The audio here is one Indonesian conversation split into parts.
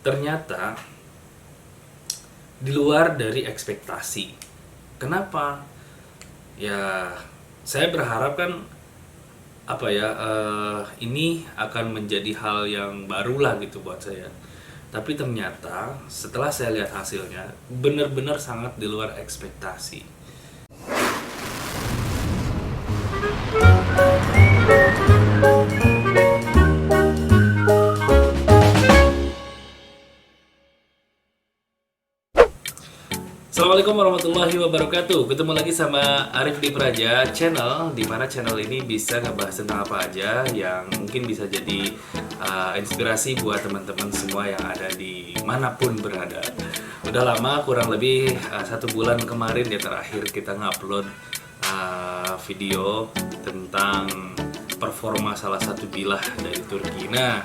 ternyata di luar dari ekspektasi. Kenapa? Ya, saya berharap kan ini akan menjadi hal yang barulah gitu buat saya. Tapi ternyata setelah saya lihat hasilnya benar-benar sangat di luar ekspektasi. Assalamualaikum warahmatullahi wabarakatuh. Ketemu lagi sama Arif di Praja Channel, di mana channel ini bisa ngebahas tentang apa aja yang mungkin bisa jadi inspirasi buat teman-teman semua yang ada di manapun berada. Udah lama, kurang lebih 1 bulan kemarin ya terakhir kita ngupload video tentang performa salah satu bilah dari Turki. Nah,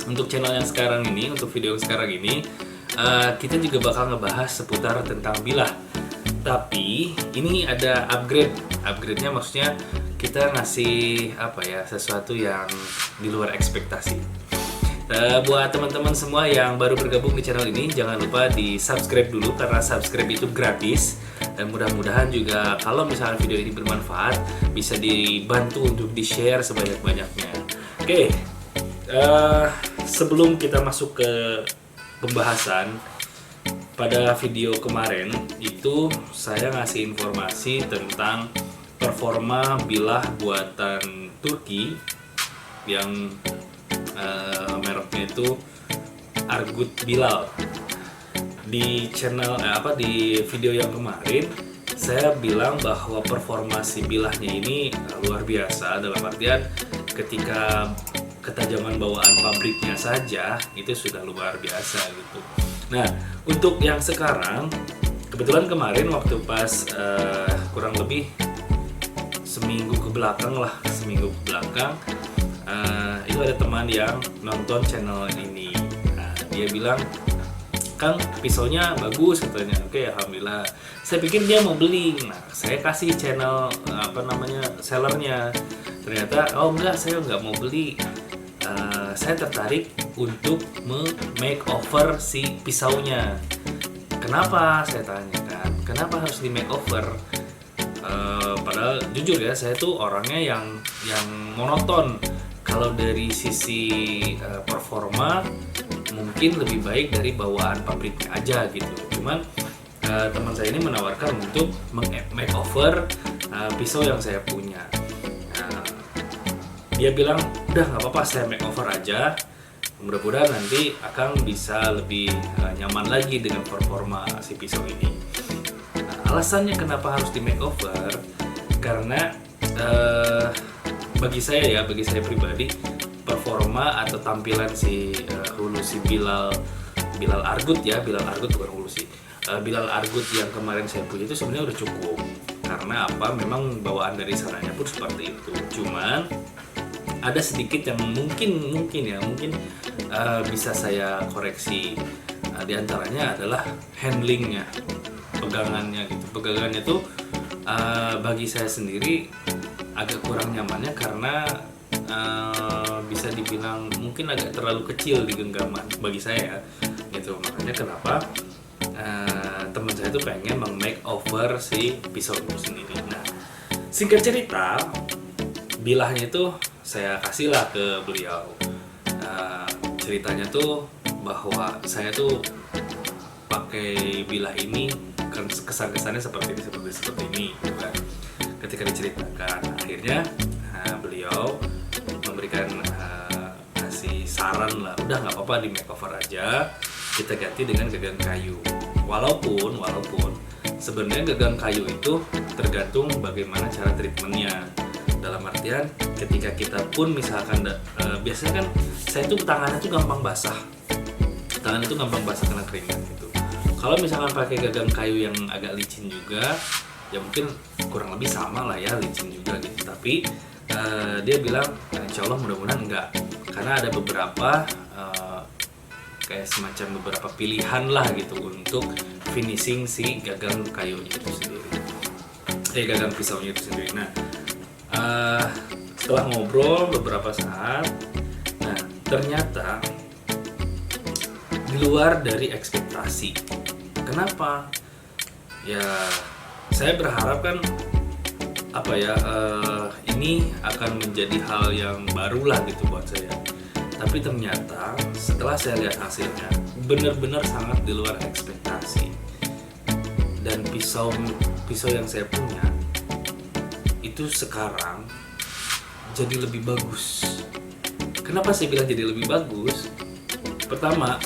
untuk channel yang sekarang ini, untuk video yang sekarang ini, kita juga bakal ngebahas seputar tentang bilah. Tapi ini ada upgrade-nya, maksudnya kita ngasih sesuatu yang di luar ekspektasi. Buat teman-teman semua yang baru bergabung di channel ini, jangan lupa di subscribe dulu karena subscribe itu gratis. Dan mudah-mudahan juga kalau misalnya video ini bermanfaat, bisa dibantu untuk di-share sebanyak-banyaknya. Oke, sebelum kita masuk ke pembahasan, pada video kemarin itu saya ngasih informasi tentang performa bilah buatan Turki yang mereknya itu Argut Bilal. Di channel di video yang kemarin saya bilang bahwa performa si bilahnya ini luar biasa, dalam artian ketika ketajaman bawaan pabriknya saja itu sudah luar biasa gitu. Nah, untuk yang sekarang, kebetulan kemarin waktu pas kurang lebih seminggu ke belakang, itu ada teman yang nonton channel ini. Nah, dia bilang, "Kang, pisaunya bagus," katanya. Oke, alhamdulillah. Saya pikir dia mau beli. Nah, saya kasih channel sellernya. Ternyata, oh enggak, saya nggak mau beli. Saya tertarik untuk makeover si pisaunya. Kenapa? Saya tanyakan. Kenapa harus di makeover? Padahal jujur ya, saya tuh orangnya yang monoton. Kalau dari sisi performa mungkin lebih baik dari bawaan pabriknya aja gitu. Cuman teman saya ini menawarkan untuk makeover pisau yang saya punya. Dia bilang, udah nggak apa-apa, saya makeover aja. Mudah-mudahan nanti akan bisa lebih nyaman lagi dengan performa si pisau ini. Nah, alasannya kenapa harus di makeover? Karena bagi saya pribadi, performa atau tampilan si hulu si Bilal Argut bukan hulu si Bilal Argut yang kemarin saya punya itu sebenarnya udah cukup. Karena memang bawaan dari sananya pun seperti itu. Cuman ada sedikit yang mungkin bisa saya koreksi. Di antaranya adalah handlingnya, pegangannya gitu. Pegangannya tuh bagi saya sendiri agak kurang nyamannya karena bisa dibilang mungkin agak terlalu kecil di genggaman bagi saya gitu. Makanya kenapa teman saya tuh pengen makeover si pisau itu sendiri. Nah, singkat cerita, bilahnya itu saya kasihlah ke beliau. Ceritanya tuh bahwa saya tuh pakai bilah ini kesan-kesannya seperti ini gitu kan. Ketika diceritakan, akhirnya beliau memberikan kasih saran lah, udah nggak apa-apa di makeover aja, kita ganti dengan gagang kayu. Walaupun sebenarnya gagang kayu itu tergantung bagaimana cara treatmentnya. Dalam artian ketika kita pun misalkan biasanya kan saya tuh tangannya tuh gampang basah kena keringat gitu. Kalau misalkan pakai gagang kayu yang agak licin juga, ya mungkin kurang lebih sama lah ya, licin juga gitu. Tapi dia bilang insya Allah mudah-mudahan enggak, karena ada beberapa kayak semacam beberapa pilihan lah gitu untuk finishing si gagang kayunya itu sendiri, gagang pisaunya itu sendiri. Nah, setelah ngobrol beberapa saat, nah ternyata di luar dari ekspektasi. Kenapa? Ya, saya berharap kan ini akan menjadi hal yang barulah gitu buat saya. Tapi ternyata setelah saya lihat hasilnya benar-benar sangat di luar ekspektasi. Dan pisau yang saya punya itu sekarang jadi lebih bagus. Kenapa saya bilang jadi lebih bagus? Pertama,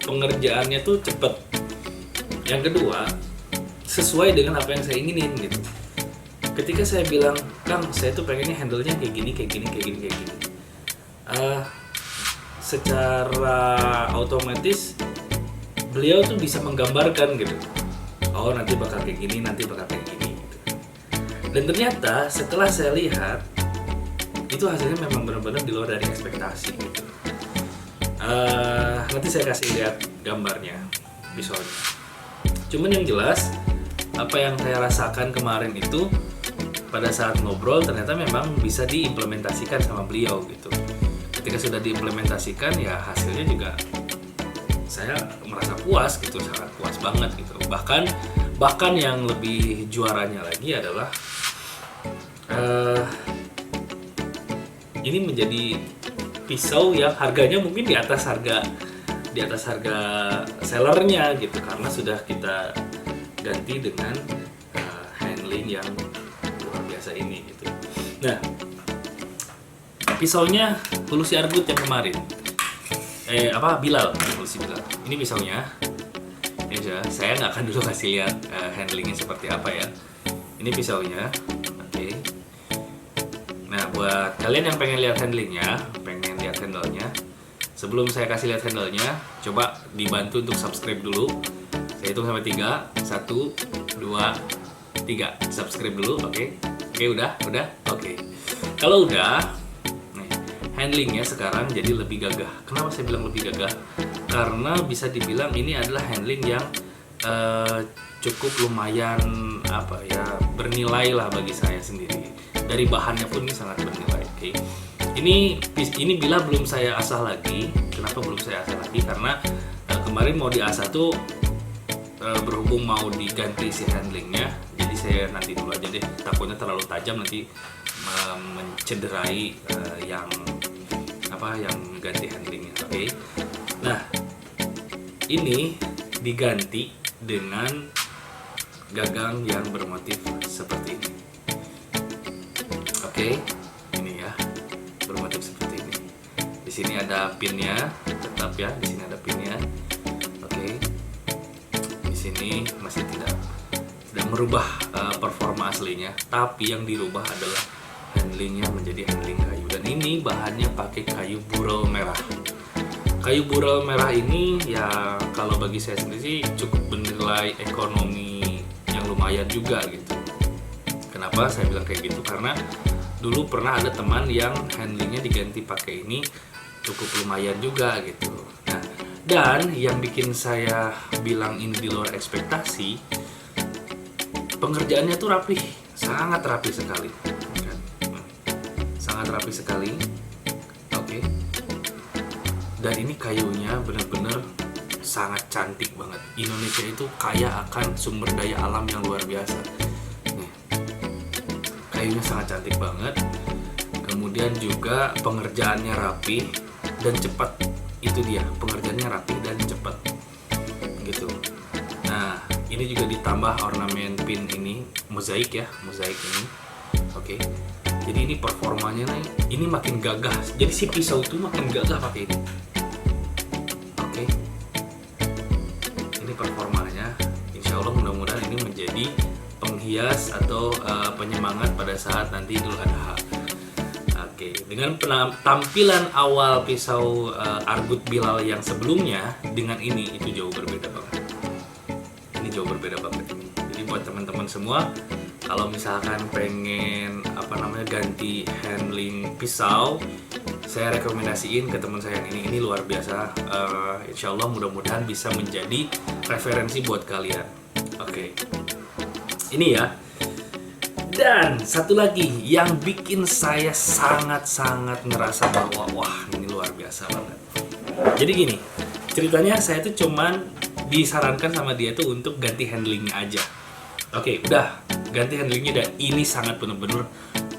pengerjaannya tuh cepet. Yang kedua, sesuai dengan apa yang saya inginin gitu. Ketika saya bilang, Kang, saya tuh pengennya handle-nya kayak gini. Secara otomatis beliau tuh bisa menggambarkan gitu. Oh, nanti bakal kayak gini gitu. Dan ternyata setelah saya lihat, itu hasilnya memang benar-benar di luar dari ekspektasi gitu. Nanti saya kasih lihat gambarnya, pisaunya. Cuman yang jelas, apa yang saya rasakan kemarin itu pada saat ngobrol ternyata memang bisa diimplementasikan sama beliau gitu. Ketika sudah diimplementasikan ya hasilnya juga saya merasa puas gitu, sangat puas banget gitu. Bahkan yang lebih juaranya lagi adalah ini menjadi pisau yang harganya mungkin di atas harga sellernya gitu, karena sudah kita ganti dengan handling yang luar biasa ini gitu. Nah, pisaunya Hulusi Argut yang kemarin Bilal. Ini pisaunya. Saya nggak akan dulu kasih lihat handlingnya seperti apa ya. Ini pisaunya. Oke. Nah, buat kalian yang pengen lihat handlingnya, pengen lihat handle-nya, sebelum saya kasih lihat handle-nya, coba dibantu untuk subscribe dulu. Saya hitung sampai 3. 1, 2, 3. Subscribe dulu, oke. Oke, udah. Oke. Kalau udah, nih, handlingnya sekarang jadi lebih gagah. Kenapa saya bilang lebih gagah? Karena bisa dibilang ini adalah handling yang cukup lumayan bernilai lah bagi saya sendiri. Dari bahannya pun ini sangat bernilai. Oke. Ini bila belum saya asah lagi. Kenapa belum saya asah lagi? Karena kemarin mau diasah tuh berhubung mau diganti si handlingnya, jadi saya nanti dulu aja deh. Takutnya terlalu tajam nanti mencederai yang ganti handlingnya. Oke. Nah, ini diganti dengan gagang yang bermotif seperti ini. Oke, ini ya, bermotif seperti ini. Di sini ada pinnya, tetap ya, di sini ada pinnya. Oke, di sini masih tidak merubah performa aslinya, tapi yang dirubah adalah handlingnya menjadi handling kayu. Dan ini bahannya pakai kayu burel merah. Kayu burel merah ini ya kalau bagi saya sendiri cukup bernilai ekonomi yang lumayan juga gitu. Kenapa saya bilang kayak gitu? Karena dulu pernah ada teman yang handlingnya diganti pakai ini cukup lumayan juga gitu. Nah, dan yang bikin saya bilang ini di luar ekspektasi, pengerjaannya tuh rapih, sangat rapih sekali. Sangat rapih sekali. Oke. Dan ini kayunya benar-benar sangat cantik banget. Indonesia itu kaya akan sumber daya alam yang luar biasa. Nih, kayunya sangat cantik banget. Kemudian juga pengerjaannya rapi dan cepat. Itu dia, pengerjaannya rapi dan cepat. Gitu. Nah, ini juga ditambah ornamen pin ini, mozaik ini. Oke. Jadi ini performanya nih, ini makin gagah. Jadi si pisau itu makin gagah pakai ini. Oke. Ini performanya. Insya Allah mudah-mudahan ini menjadi penghias atau penyemangat pada saat nanti Idul Adha. Oke. Dengan tampilan awal pisau Argut Bilal yang sebelumnya dengan ini itu jauh berbeda banget. Ini jauh berbeda banget ini. Jadi buat teman-teman semua, kalau misalkan pengen ganti handling pisau, saya rekomendasiin ke teman saya yang ini luar biasa. Insya Allah mudah-mudahan bisa menjadi referensi buat kalian. Oke. Ini ya. Dan satu lagi yang bikin saya sangat-sangat ngerasa bahwa wah ini luar biasa banget. Jadi gini, ceritanya saya tuh cuman disarankan sama dia tuh untuk ganti handlingnya aja. Oke, udah ganti handlingnya dan ini sangat bener-bener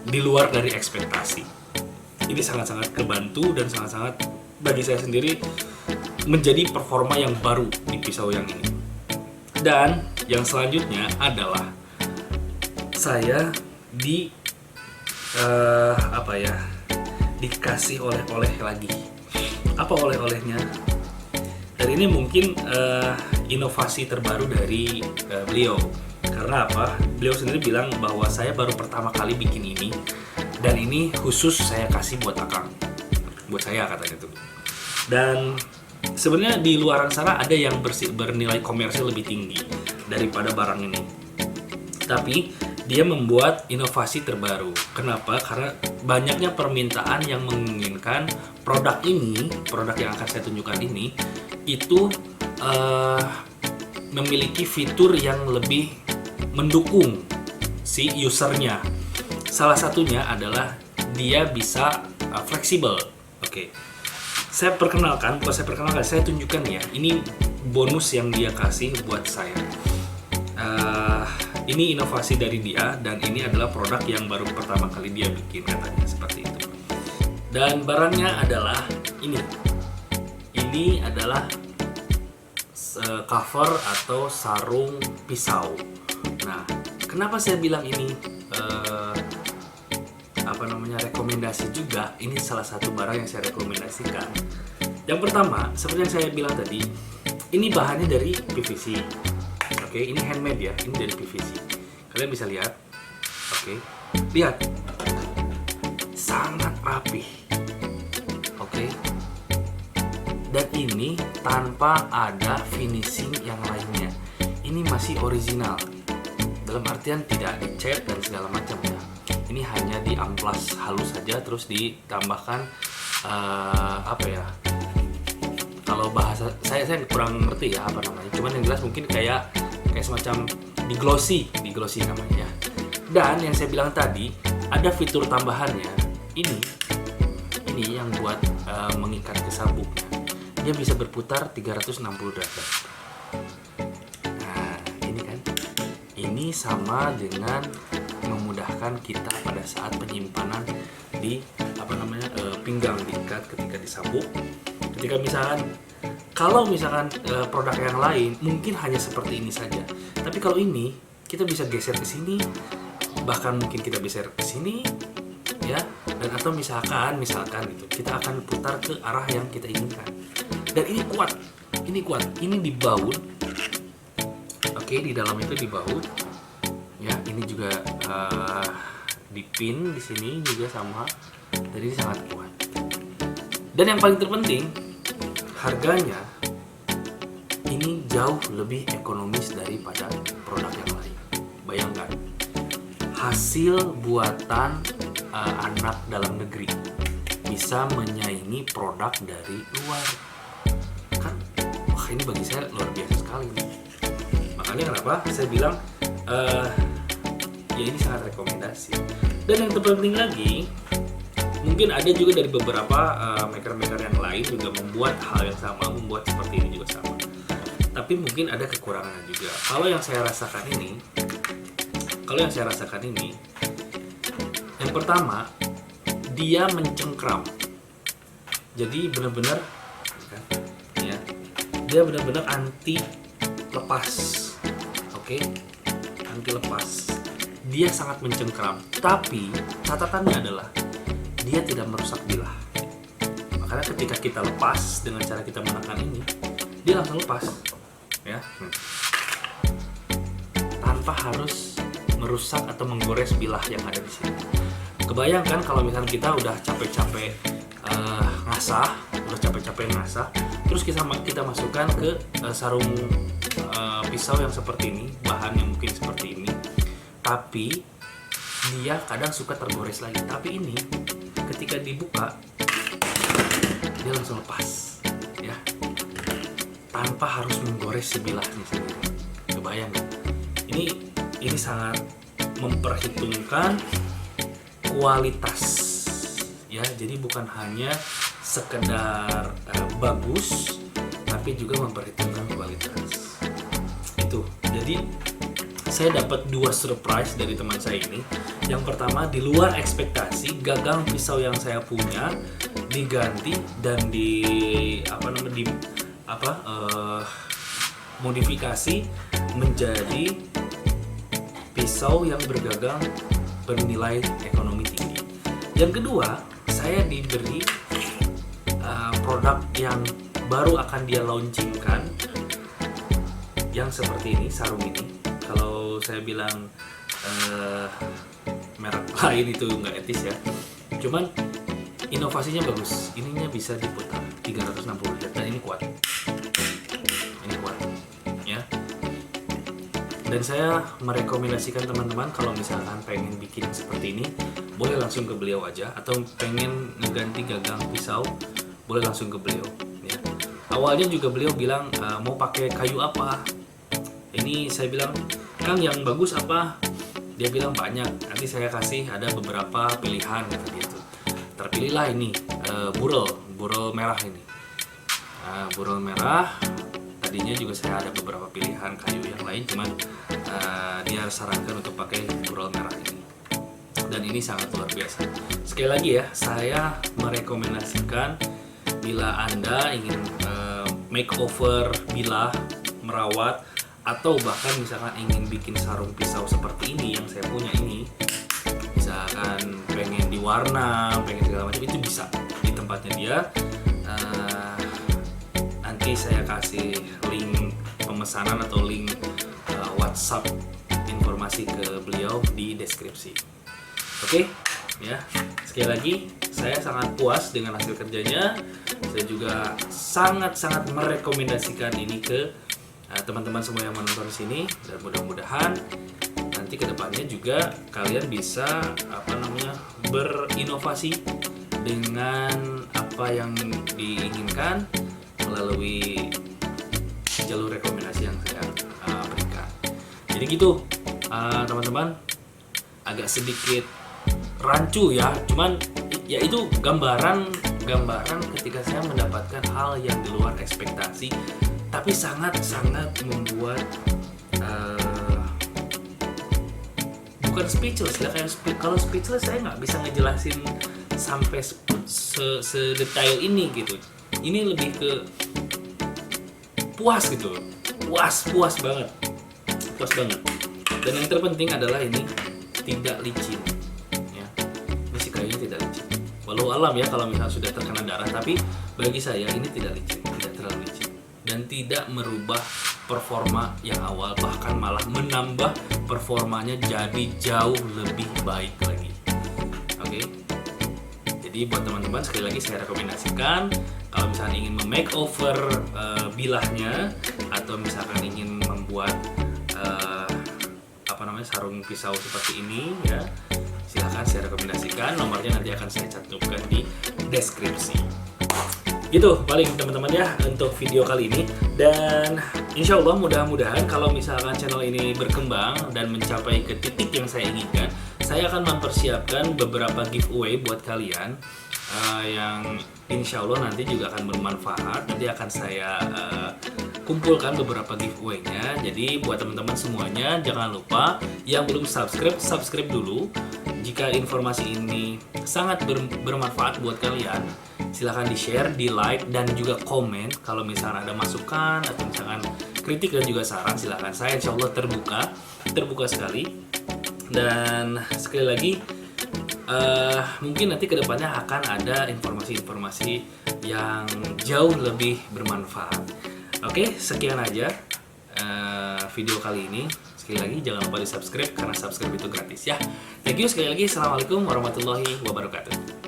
di luar dari ekspektasi. Ini sangat-sangat kebantu dan sangat-sangat bagi saya sendiri menjadi performa yang baru di pisau yang ini. Dan yang selanjutnya adalah saya dikasih oleh-oleh lagi. Apa oleh-olehnya? Dan ini mungkin inovasi terbaru dari beliau. Karena apa? Beliau sendiri bilang bahwa saya baru pertama kali bikin ini dan ini khusus saya kasih buat Akang. Buat saya katanya tuh. Dan sebenarnya di luaran sana ada yang bernilai komersil lebih tinggi daripada barang ini. Tapi dia membuat inovasi terbaru. Kenapa? Karena banyaknya permintaan yang menginginkan produk ini, produk yang akan saya tunjukkan ini, itu memiliki fitur yang lebih mendukung si usernya. Salah satunya adalah dia bisa fleksibel. Oke. Saya tunjukkan ya. Ini bonus yang dia kasih buat saya. Ini inovasi dari dia dan ini adalah produk yang baru pertama kali dia bikin katanya seperti itu. Dan barangnya adalah ini. Ini adalah cover atau sarung pisau. Nah, kenapa saya bilang ini rekomendasi juga? Ini salah satu barang yang saya rekomendasikan. Yang pertama, seperti yang saya bilang tadi, ini bahannya dari PVC. Oke, ini handmade ya, ini dari PVC. Kalian bisa lihat. Oke, lihat, sangat rapih. Oke, dan ini tanpa ada finishing yang lainnya. Ini masih original. Dalam artian tidak dicat dan segala macam ya. Ini hanya diamplas halus saja, terus ditambahkan kalau bahasa saya kurang ngerti ya apa namanya. Cuman yang jelas mungkin kayak semacam di glossy namanya. Dan yang saya bilang tadi ada fitur tambahannya. Ini yang buat mengikat ke sabuknya. Dia bisa berputar 360 derajat. Nah, ini kan. Ini sama dengan memudahkan kita pada saat penyimpanan di pinggang diikat ketika disabuk. Ketika kalau misalkan produk yang lain mungkin hanya seperti ini saja. Tapi kalau ini kita bisa geser ke sini, bahkan mungkin kita geser ke sini ya, dan atau misalkan gitu, kita akan putar ke arah yang kita inginkan. Dan ini kuat. Ini dibaut. Oke, di dalam itu dibaut. Ya, ini juga dipin di sini juga sama. Jadi ini sangat kuat. Dan yang paling terpenting, harganya ini jauh lebih ekonomis daripada produk yang lain. Bayangkan, hasil buatan anak dalam negeri bisa menyaingi produk dari luar. Kan, wah ini bagi saya luar biasa sekali nih. Makanya kenapa saya bilang ya ini sangat rekomendasi. Dan yang terpenting lagi, mungkin ada juga dari beberapa maker-maker yang lain juga membuat hal yang sama, membuat seperti ini juga sama. Tapi mungkin ada kekurangannya juga. Kalau yang saya rasakan ini, yang pertama dia mencengkram. Jadi benar-benar, ya, dia benar-benar anti lepas. Oke, anti lepas. Dia sangat mencengkram. Tapi catatannya adalah dia tidak merusak bilah. Makanya ketika kita lepas dengan cara kita menekan ini, dia langsung lepas, ya, tanpa harus merusak atau menggores bilah yang ada di sini. Kebayangkan kalau misalnya kita udah capek-capek ngasah, terus kita masukkan ke sarung pisau yang seperti ini, bahan yang mungkin seperti ini, tapi dia kadang suka tergores lagi. Tapi ini ketika dibuka dia langsung lepas, ya, tanpa harus menggores sebilahnya sendiri. Kebayang, ini sangat memperhitungkan kualitas, ya. Jadi bukan hanya sekedar bagus, tapi juga memperhitungkan kualitas. Itu. Jadi saya dapat 2 surprise dari teman saya ini. Yang pertama, di luar ekspektasi, gagang pisau yang saya punya diganti dan modifikasi menjadi pisau yang bergagang bernilai ekonomi tinggi. Yang kedua, saya diberi produk yang baru akan dia launchingkan, yang seperti ini, sarung ini. Kalau saya bilang merek lain itu nggak etis ya, cuman inovasinya bagus. Ininya bisa diputar 360 derajat dan ini kuat ya. Dan saya merekomendasikan teman-teman kalau misalkan pengen bikin seperti ini, boleh langsung ke beliau aja, atau pengen ngeganti gagang pisau, boleh langsung ke beliau ya. Awalnya juga beliau bilang mau pakai kayu apa. Ini saya bilang, Kang, yang bagus apa? Dia bilang banyak, nanti saya kasih ada beberapa pilihan kata dia tuh. Terpilihlah ini, burel merah ini. Burel merah, tadinya juga saya ada beberapa pilihan kayu yang lain, cuman dia sarankan untuk pakai burel merah ini. Dan ini sangat luar biasa. Sekali lagi ya, saya merekomendasikan bila Anda ingin makeover bilah, merawat, atau bahkan misalkan ingin bikin sarung pisau seperti ini yang saya punya ini, misalkan pengen diwarna, pengen segala macam, itu bisa di tempatnya dia. Nanti saya kasih link pemesanan atau link WhatsApp informasi ke beliau di deskripsi. Oke, ya. Sekali lagi, saya sangat puas dengan hasil kerjanya. Saya juga sangat-sangat merekomendasikan ini ke teman-teman semua yang menonton sini, dan mudah-mudahan nanti kedepannya juga kalian bisa berinovasi dengan apa yang diinginkan melalui jalur rekomendasi yang saya berikan. Jadi gitu teman-teman, agak sedikit rancu ya, cuman ya itu gambaran ketika saya mendapatkan hal yang di luar ekspektasi, tapi sangat-sangat membuat bukan speechless ya. Kalau speechless saya nggak bisa ngejelasin sampai sedetail ini gitu. Ini lebih ke puas gitu, puas banget. Dan yang terpenting adalah ini tidak licin ya. Ini si kayunya tidak licin, walau alam ya kalau misalnya sudah terkena darah, tapi bagi saya ini tidak licin, tidak terlalu licin, dan tidak merubah performa yang awal, bahkan malah menambah performanya jadi jauh lebih baik lagi. Oke. Jadi buat teman-teman, sekali lagi saya rekomendasikan kalau misalnya ingin memakeover bilahnya, atau misalkan ingin membuat sarung pisau seperti ini ya, silahkan saya rekomendasikan. Nomornya nanti akan saya cantumkan di deskripsi. Gitu paling teman-teman ya untuk video kali ini, dan insya Allah mudah-mudahan kalau misalkan channel ini berkembang dan mencapai ke titik yang saya inginkan, saya akan mempersiapkan beberapa giveaway buat kalian yang insya Allah nanti juga akan bermanfaat. Nanti akan saya kumpulkan beberapa giveaway-nya. Jadi buat teman-teman semuanya, jangan lupa yang belum subscribe dulu. Jika informasi ini sangat bermanfaat buat kalian, silahkan di-share, di-like, dan juga komen. Kalau misalnya ada masukan atau misalkan kritik dan juga saran, silahkan. Saya insya Allah terbuka sekali. Dan sekali lagi, mungkin nanti kedepannya akan ada informasi-informasi yang jauh lebih bermanfaat. Oke, sekian aja video kali ini. Sekali lagi jangan lupa di subscribe, karena subscribe itu gratis ya. Thank you sekali lagi. Assalamualaikum warahmatullahi wabarakatuh.